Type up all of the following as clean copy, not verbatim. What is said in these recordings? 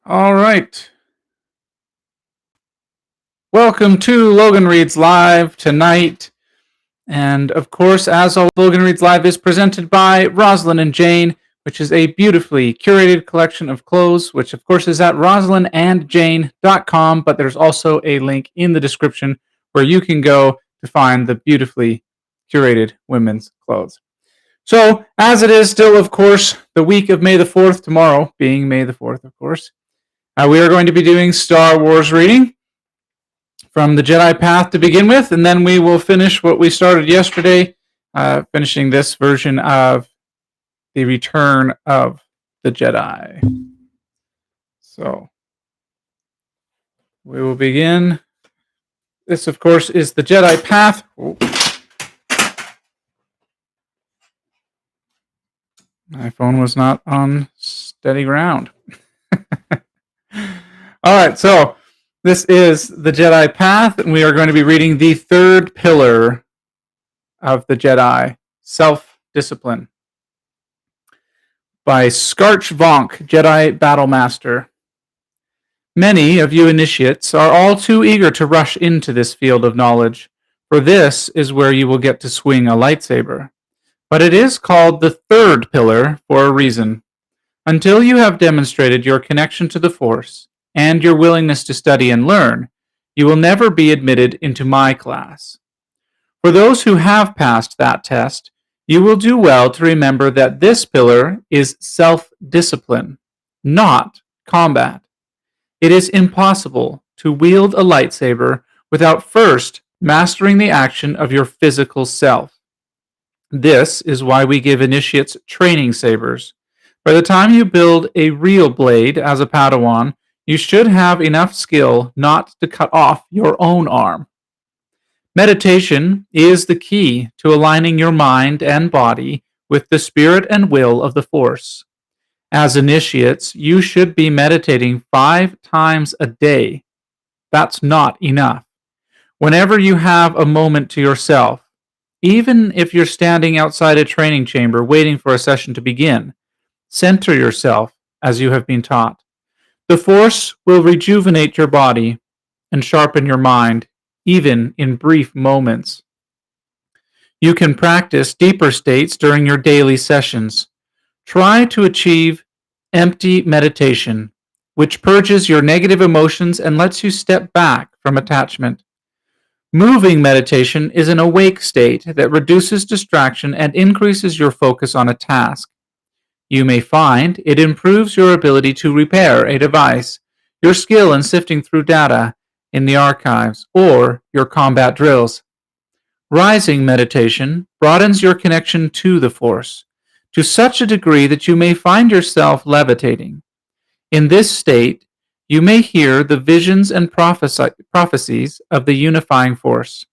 All right. Welcome to Logan Reads Live tonight. And of course, as always, Logan Reads Live is presented by Rosalind and Jane, which is a beautifully curated collection of clothes, which of course is at rosalindandjane.com. But there's also a link in the description where you can go to find the beautifully curated women's clothes. So, as it is still, of course, the week of May the 4th, tomorrow being May the 4th, of course, we are going to be doing Star Wars reading from the Jedi Path to begin with, and then we will finish what we started yesterday, finishing this version of the Return of the Jedi. So, we will begin. This, of course, is the Jedi Path. Oh. My phone was not on steady ground. All right, so this is the Jedi Path, and we are going to be reading the third pillar of the Jedi, self-discipline, by Scarch Vonk, Jedi Battlemaster. Many of you initiates are all too eager to rush into this field of knowledge, for this is where you will get to swing a lightsaber. But it is called the third pillar for a reason. Until you have demonstrated your connection to the Force and your willingness to study and learn, you will never be admitted into my class. For those who have passed that test, you will do well to remember that this pillar is self-discipline, not combat. It is impossible to wield a lightsaber without first mastering the action of your physical self. This is why we give initiates training sabers. By the time you build a real blade as a Padawan, you should have enough skill not to cut off your own arm. Meditation is the key to aligning your mind and body with the spirit and will of the Force. As initiates, you should be meditating 5 times a day. That's not enough. Whenever you have a moment to yourself, even if you're standing outside a training chamber waiting for a session to begin, center yourself as you have been taught. The Force will rejuvenate your body and sharpen your mind, even in brief moments. You can practice deeper states during your daily sessions. Try to achieve empty meditation, which purges your negative emotions and lets you step back from attachment. Moving meditation is an awake state that reduces distraction and increases your focus on a task. You may find it improves your ability to repair a device, your skill in sifting through data in the archives, or your combat drills. Rising meditation broadens your connection to the Force, to such a degree that you may find yourself levitating. In this state, you may hear the visions and prophecies of the unifying Force.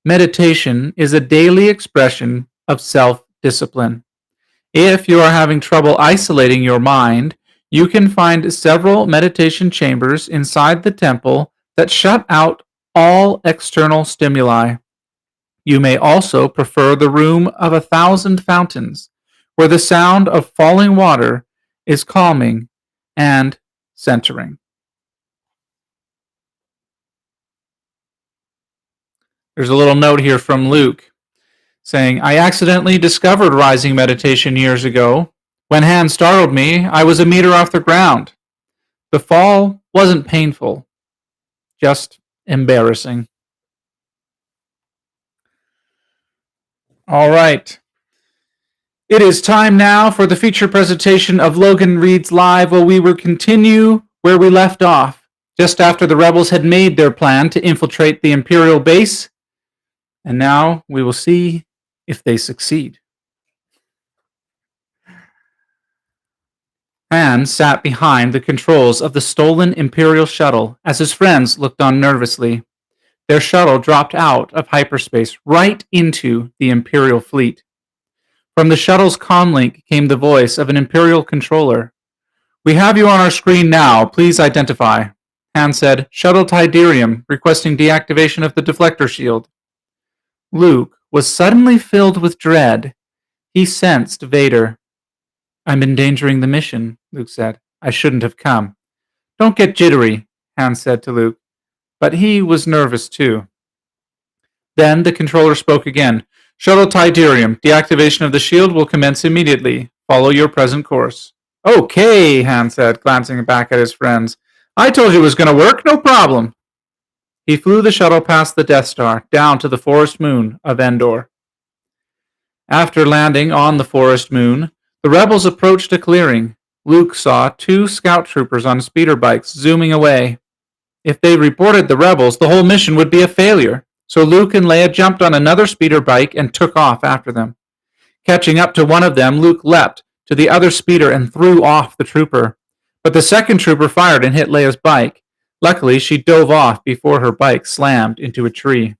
Meditation is a daily expression of self-discipline. If you are having trouble isolating your mind, you can find several meditation chambers inside the temple that shut out all external stimuli. You may also prefer the room of 1,000 fountains, where the sound of falling water is calming and centering. There's a little note here from Luke saying, I accidentally discovered rising meditation years ago. When Han startled me, I was a meter off the ground. The fall wasn't painful, just embarrassing. All right. It is time now for the feature presentation of Logan Reads Live, where we will continue where we left off, just after the rebels had made their plan to infiltrate the Imperial base. And now we will see if they succeed. Han sat behind the controls of the stolen Imperial shuttle as his friends looked on nervously. Their shuttle dropped out of hyperspace right into the Imperial fleet. From the shuttle's comlink came the voice of an Imperial controller. We have you on our screen now. Please identify. Han said, Shuttle Tydirium, requesting deactivation of the deflector shield. Luke was suddenly filled with dread. He sensed Vader. I'm endangering the mission, Luke said. I shouldn't have come. Don't get jittery, Han said to Luke, but he was nervous too. Then the controller spoke again. Shuttle Tydirium, deactivation of the shield will commence immediately. Follow your present course. Okay, Han said, glancing back at his friends. I told you it was going to work, no problem. He flew the shuttle past the Death Star, down to the forest moon of Endor. After landing on the forest moon, the rebels approached a clearing. Luke saw 2 scout troopers on speeder bikes zooming away. If they reported the rebels, the whole mission would be a failure. So Luke and Leia jumped on another speeder bike and took off after them. Catching up to one of them, Luke leapt to the other speeder and threw off the trooper. But the second trooper fired and hit Leia's bike. Luckily, she dove off before her bike slammed into a tree.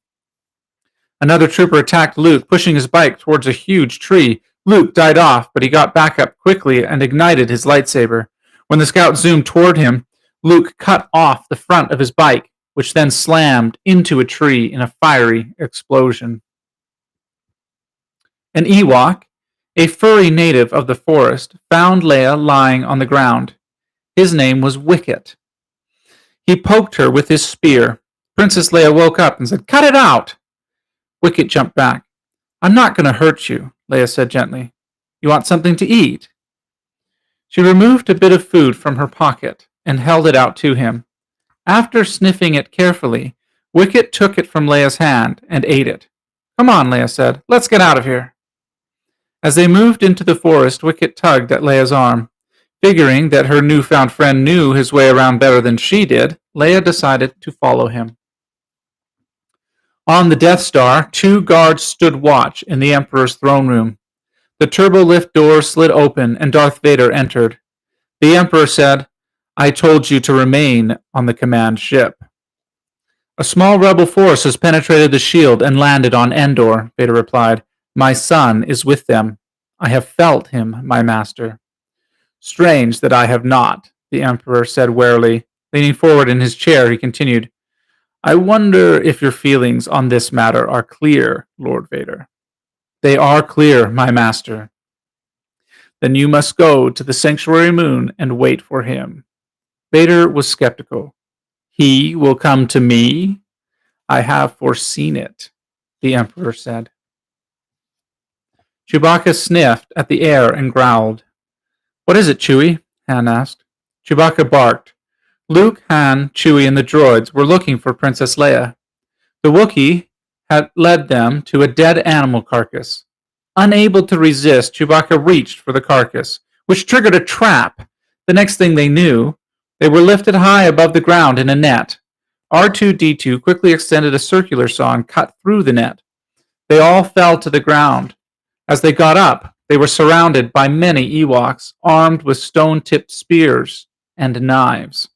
Another trooper attacked Luke, pushing his bike towards a huge tree. Luke died off, but he got back up quickly and ignited his lightsaber. When the scout zoomed toward him, Luke cut off the front of his bike, which then slammed into a tree in a fiery explosion. An Ewok, a furry native of the forest, found Leia lying on the ground. His name was Wicket. He poked her with his spear. Princess Leia woke up and said, "Cut it out!" Wicket jumped back. "I'm not going to hurt you," Leia said gently. "You want something to eat?" She removed a bit of food from her pocket and held it out to him. After sniffing it carefully, Wicket took it from Leia's hand and ate it. "Come on," Leia said. "Let's get out of here." As they moved into the forest, Wicket tugged at Leia's arm. Figuring that her newfound friend knew his way around better than she did, Leia decided to follow him. On the Death Star, 2 guards stood watch in the Emperor's throne room. The turbolift door slid open and Darth Vader entered. The Emperor said, "I told you to remain on the command ship." "A small rebel force has penetrated the shield and landed on Endor," Vader replied. "My son is with them. I have felt him, my master." "Strange that I have not," the Emperor said warily. Leaning forward in his chair, he continued, "I wonder if your feelings on this matter are clear, Lord Vader." "They are clear, my master." "Then you must go to the sanctuary moon and wait for him." Vader was skeptical. "He will come to me? I have foreseen it," the Emperor said. Chewbacca sniffed at the air and growled. "What is it, Chewie?" Han asked. Chewbacca barked. Luke, Han, Chewie, and the droids were looking for Princess Leia. The Wookiee had led them to a dead animal carcass. Unable to resist, Chewbacca reached for the carcass, which triggered a trap. The next thing they knew, they were lifted high above the ground in a net. R2-D2 quickly extended a circular saw and cut through the net. They all fell to the ground. As they got up, they were surrounded by many Ewoks, armed with stone-tipped spears and knives.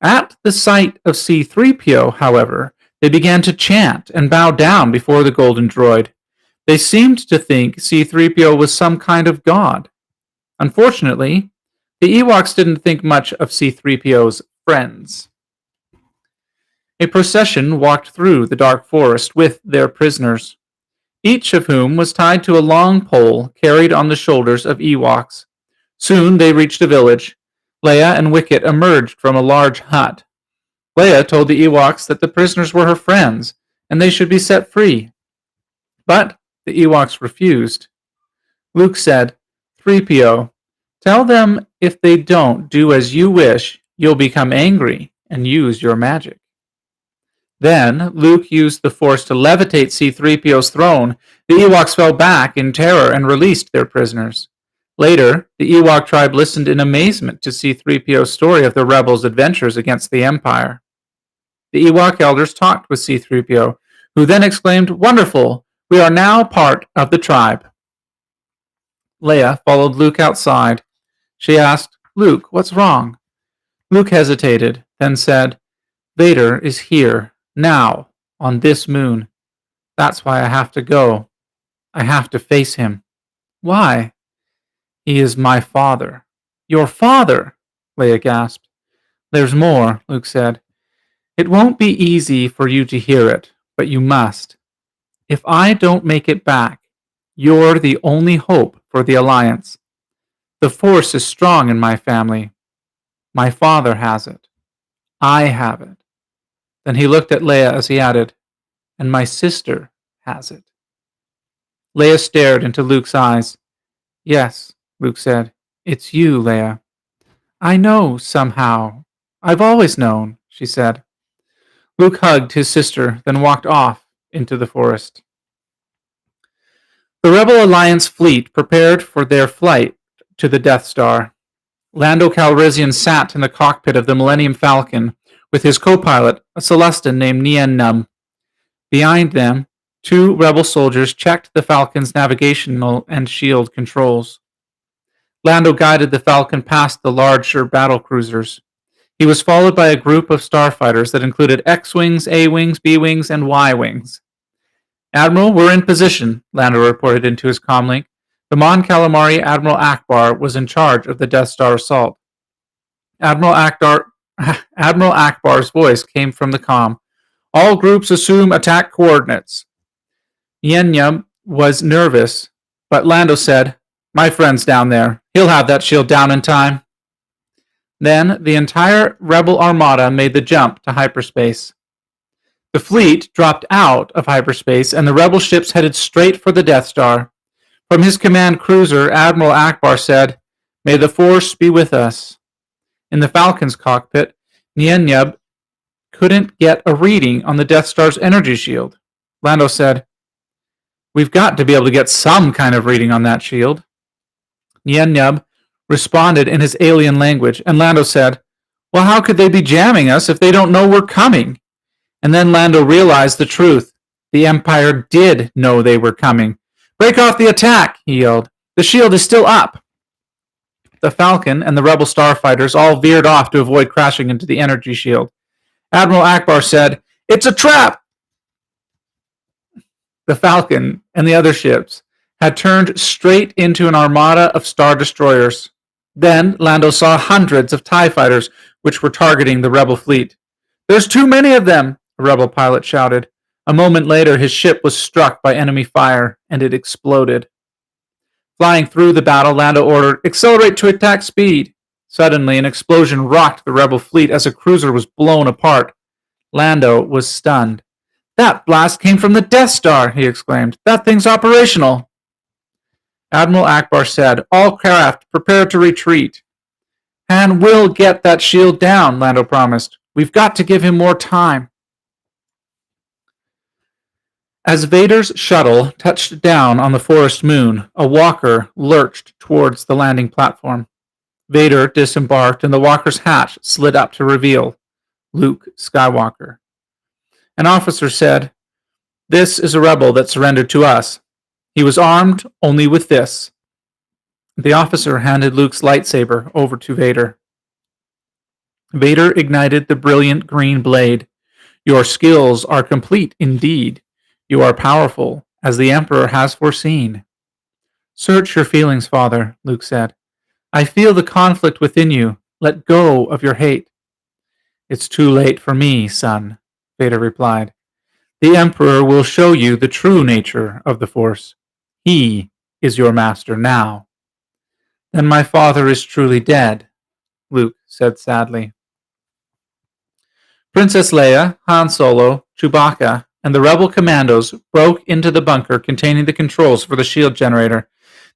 At the sight of C-3PO, however, they began to chant and bow down before the golden droid. They seemed to think C-3PO was some kind of god. Unfortunately, the Ewoks didn't think much of C-3PO's friends. A procession walked through the dark forest with their prisoners, each of whom was tied to a long pole carried on the shoulders of Ewoks. Soon they reached a village. Leia and Wicket emerged from a large hut. Leia told the Ewoks that the prisoners were her friends, and they should be set free. But the Ewoks refused. Luke said, "3PO, tell them if they don't do as you wish, you'll become angry and use your magic." Then Luke used the Force to levitate C-3PO's throne. The Ewoks fell back in terror and released their prisoners. Later, the Ewok tribe listened in amazement to C-3PO's story of the rebels' adventures against the Empire. The Ewok elders talked with C-3PO, who then exclaimed, "Wonderful! We are now part of the tribe." Leia followed Luke outside. She asked, "Luke, what's wrong?" Luke hesitated, then said, "Vader is here. Now, on this moon. That's why I have to go. I have to face him." "Why?" "He is my father." "Your father?" Leia gasped. "There's more," Luke said. "It won't be easy for you to hear it, but you must. If I don't make it back, you're the only hope for the Alliance. The Force is strong in my family. My father has it. I have it. Then he looked at Leia as he added, and my sister has it. Leia stared into Luke's eyes. Yes, Luke said. It's you, Leia. I know, somehow. I've always known, she said. Luke hugged his sister, then walked off into the forest. The Rebel Alliance fleet prepared for their flight to the Death Star. Lando Calrissian sat in the cockpit of the Millennium Falcon with his co-pilot, a Celestin named Windham. Behind them, 2 Rebel soldiers checked the Falcon's navigational and shield controls. Lando guided the Falcon past the larger battlecruisers. He was followed by a group of starfighters that included X-Wings, A-Wings, B-Wings, and Y-Wings. Admiral, we're in position, Lando reported into his comlink. The Mon Calamari Admiral Akbar was in charge of the Death Star assault. Admiral Akbar's voice came from the comm. All groups assume attack coordinates. Windham was nervous, but Lando said, My friend's down there. He'll have that shield down in time. Then the entire Rebel armada made the jump to hyperspace. The fleet dropped out of hyperspace, and the Rebel ships headed straight for the Death Star. From his command cruiser, Admiral Akbar said, May the Force be with us. In the Falcon's cockpit, Windham couldn't get a reading on the Death Star's energy shield. Lando said, We've got to be able to get some kind of reading on that shield. Windham responded in his alien language, and Lando said, Well, how could they be jamming us if they don't know we're coming? And then Lando realized the truth. The Empire did know they were coming. Break off the attack, he yelled. The shield is still up. The Falcon and the Rebel starfighters all veered off to avoid crashing into the energy shield. Admiral Akbar said, It's a trap! The Falcon and the other ships had turned straight into an armada of star destroyers. Then Lando saw hundreds of TIE fighters which were targeting the Rebel fleet. There's too many of them, a Rebel pilot shouted. A moment later, his ship was struck by enemy fire, and it exploded. Flying through the battle, Lando ordered, Accelerate to attack speed. Suddenly, an explosion rocked the Rebel fleet as a cruiser was blown apart. Lando was stunned. That blast came from the Death Star, he exclaimed. That thing's operational. Admiral Akbar said, All craft, prepare to retreat. Han will get that shield down, Lando promised. We've got to give him more time. As Vader's shuttle touched down on the forest moon, a walker lurched towards the landing platform. Vader disembarked, and the walker's hatch slid up to reveal Luke Skywalker. An officer said, This is a rebel that surrendered to us. He was armed only with this. The officer handed Luke's lightsaber over to Vader. Vader ignited the brilliant green blade. Your skills are complete indeed. You are powerful, as the Emperor has foreseen. Search your feelings, Father, Luke said. I feel the conflict within you. Let go of your hate. It's too late for me, son, Vader replied. The Emperor will show you the true nature of the Force. He is your master now. Then my father is truly dead, Luke said sadly. Princess Leia, Han Solo, Chewbacca, and the Rebel commandos broke into the bunker containing the controls for the shield generator.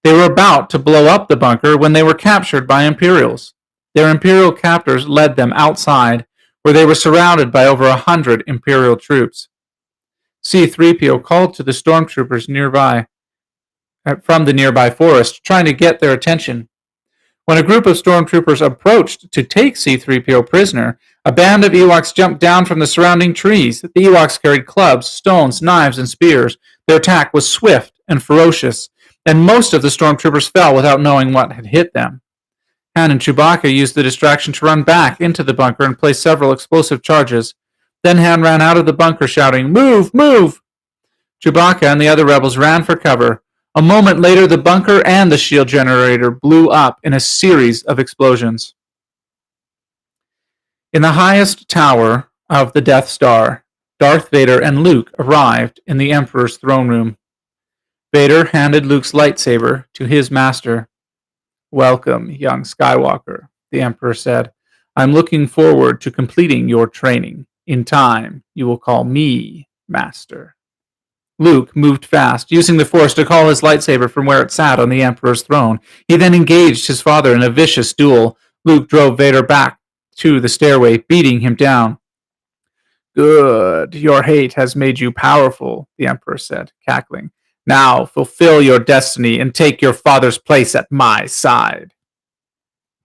They were about to blow up the bunker when they were captured by Imperials. Their Imperial captors led them outside, where they were surrounded by over 100 Imperial troops. C-3PO called to the stormtroopers from the nearby forest, trying to get their attention. When a group of stormtroopers approached to take C-3PO prisoner, a band of Ewoks jumped down from the surrounding trees. The Ewoks carried clubs, stones, knives, and spears. Their attack was swift and ferocious, and most of the stormtroopers fell without knowing what had hit them. Han and Chewbacca used the distraction to run back into the bunker and place several explosive charges. Then Han ran out of the bunker shouting, Move! Move! Chewbacca and the other rebels ran for cover. A moment later, the bunker and the shield generator blew up in a series of explosions. In the highest tower of the Death Star, Darth Vader and Luke arrived in the Emperor's throne room. Vader handed Luke's lightsaber to his master. Welcome, young Skywalker, the Emperor said. I'm looking forward to completing your training. In time, you will call me Master." Luke moved fast, using the Force to call his lightsaber from where it sat on the Emperor's throne. He then engaged his father in a vicious duel. Luke drove Vader back to the stairway, beating him down. "Good. Your hate has made you powerful," the Emperor said, cackling. "Now fulfill your destiny and take your father's place at my side."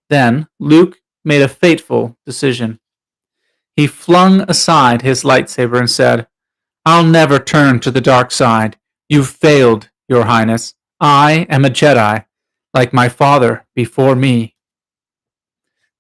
Then Luke made a fateful decision. He flung aside his lightsaber and said, "I'll never turn to the dark side. You've failed, Your Highness. I am a Jedi, like my father before me."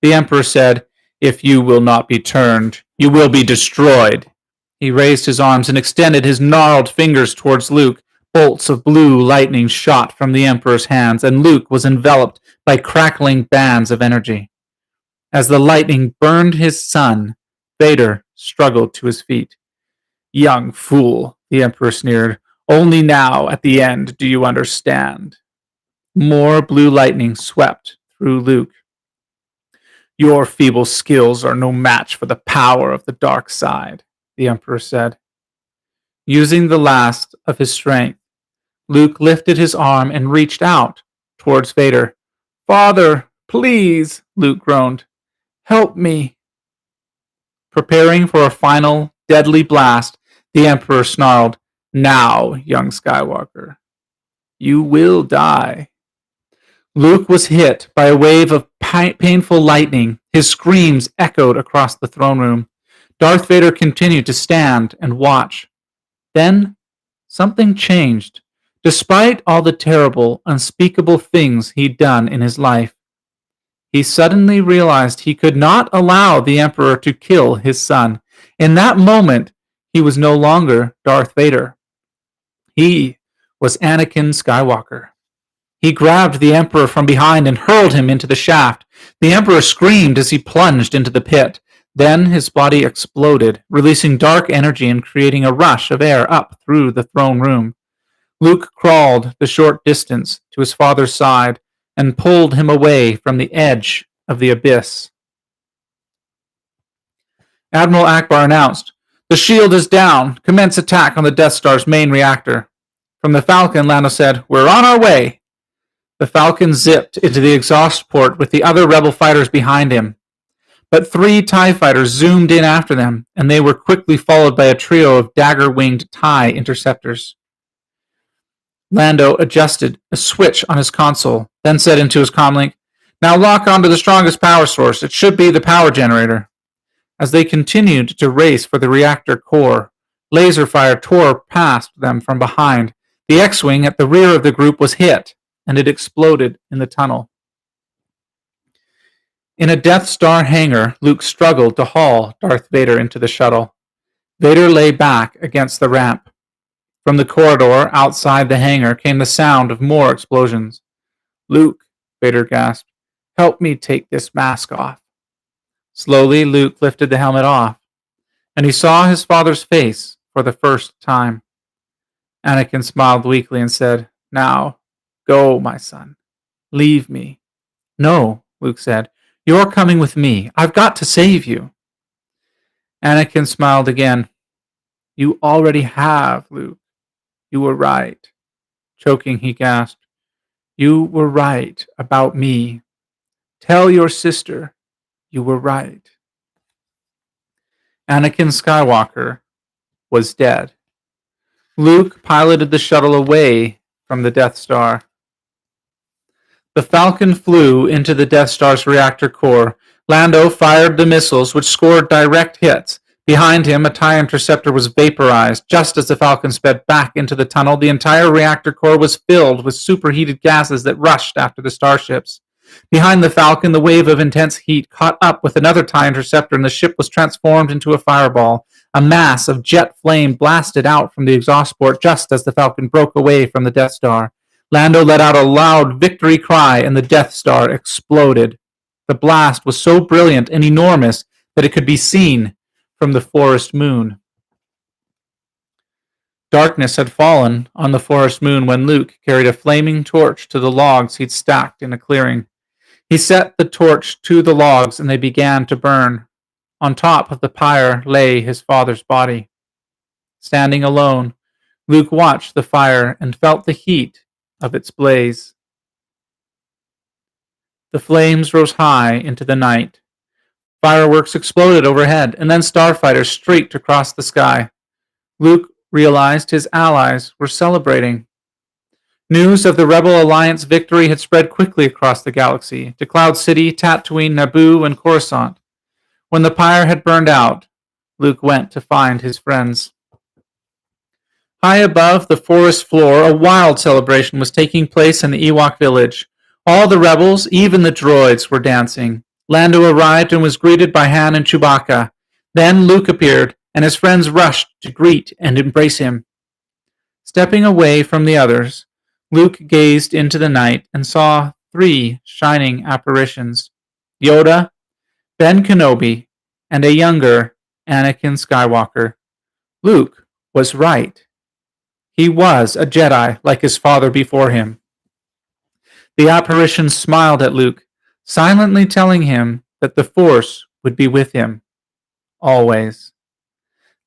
The Emperor said, "If you will not be turned, you will be destroyed." He raised his arms and extended his gnarled fingers towards Luke. Bolts of blue lightning shot from the Emperor's hands, and Luke was enveloped by crackling bands of energy. As the lightning burned his son, Vader struggled to his feet. "Young fool," the Emperor sneered. "Only now, at the end, do you understand." More blue lightning swept through Luke. "Your feeble skills are no match for the power of the dark side," the Emperor said. Using the last of his strength, Luke lifted his arm and reached out towards Vader. "Father, please," Luke groaned. "Help me." Preparing for a final, deadly blast, the Emperor snarled, "Now, young Skywalker, you will die." Luke was hit by a wave of painful lightning. His screams echoed across the throne room. Darth Vader continued to stand and watch. Then, something changed. Despite all the terrible, unspeakable things he'd done in his life, he suddenly realized he could not allow the Emperor to kill his son. In that moment, he was no longer Darth Vader. He was Anakin Skywalker. He grabbed the Emperor from behind and hurled him into the shaft. The Emperor screamed as he plunged into the pit. Then his body exploded, releasing dark energy and creating a rush of air up through the throne room. Luke crawled the short distance to his father's side and pulled him away from the edge of the abyss. Admiral Akbar announced, "The shield is down. Commence attack on the Death Star's main reactor." From the Falcon, Lando said, "We're on our way." The Falcon zipped into the exhaust port with the other rebel fighters behind him. But 3 TIE fighters zoomed in after them, and they were quickly followed by a trio of dagger-winged TIE interceptors. Lando adjusted a switch on his console, then said into his comlink, "Now lock onto the strongest power source. It should be the power generator." As they continued to race for the reactor core, laser fire tore past them from behind. The X-Wing at the rear of the group was hit, and it exploded in the tunnel. In a Death Star hangar, Luke struggled to haul Darth Vader into the shuttle. Vader lay back against the ramp. From the corridor outside the hangar came the sound of more explosions. "Luke," Vader gasped, "help me take this mask off." Slowly, Luke lifted the helmet off, and he saw his father's face for the first time. Anakin smiled weakly and said, "Now, go, my son. Leave me." "No," Luke said. "You're coming with me. I've got to save you." Anakin smiled again. "You already have, Luke. You were right." Choking, he gasped, "You were right about me. Tell your sister you were right." Anakin Skywalker was dead. Luke piloted the shuttle away from the Death Star. The Falcon flew into the Death Star's reactor core. Lando fired the missiles, which scored direct hits. Behind him, a TIE interceptor was vaporized. Just as the Falcon sped back into the tunnel, the entire reactor core was filled with superheated gases that rushed after the starships. Behind the Falcon, the wave of intense heat caught up with another TIE interceptor, and the ship was transformed into a fireball. A mass of jet flame blasted out from the exhaust port just as the Falcon broke away from the Death Star. Lando let out a loud victory cry, and the Death Star exploded. The blast was so brilliant and enormous that it could be seen from the forest moon. Darkness had fallen on the forest moon when Luke carried a flaming torch to the logs he'd stacked in a clearing. He set the torch to the logs, and they began to burn. On top of the pyre lay his father's body. Standing alone, Luke watched the fire and felt the heat of its blaze. The flames rose high into the night. Fireworks exploded overhead, and then starfighters streaked across the sky. Luke realized his allies were celebrating. News of the Rebel Alliance victory had spread quickly across the galaxy, to Cloud City, Tatooine, Naboo, and Coruscant. When the pyre had burned out, Luke went to find his friends. High above the forest floor, a wild celebration was taking place in the Ewok village. All the rebels, even the droids, were dancing. Lando arrived and was greeted by Han and Chewbacca. Then Luke appeared, and his friends rushed to greet and embrace him. Stepping away from the others, Luke gazed into the night and saw 3 shining apparitions: Yoda, Ben Kenobi, and a younger Anakin Skywalker. Luke was right. He was a Jedi like his father before him. The apparitions smiled at Luke, silently telling him that the Force would be with him, always.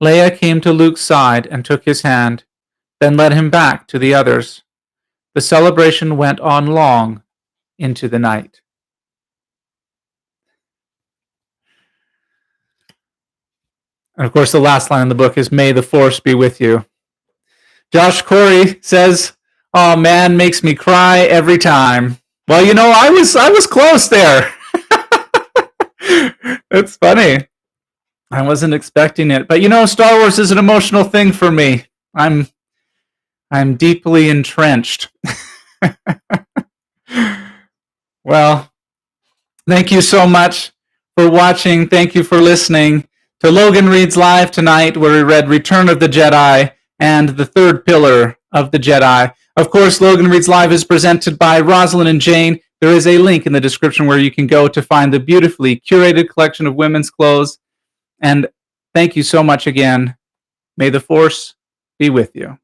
Leia came to Luke's side and took his hand, then led him back to the others. The celebration went on long into the night. And of course, the last line in the book is, "May the Force be with you." Josh Corey says, "Oh man, makes me cry every time." Well, you know, I was close there. It's funny. I wasn't expecting it, but you know, Star Wars is an emotional thing for me. I'm deeply entrenched. Well, thank you so much for watching. Thank you for listening to Logan Reads Live tonight, where we read Return of the Jedi and The Third Pillar of the Jedi. Of course, Logan Reads Live is presented by Rosalind and Jane. There is a link in the description where you can go to find the beautifully curated collection of women's clothes. And thank you so much again. May the Force be with you.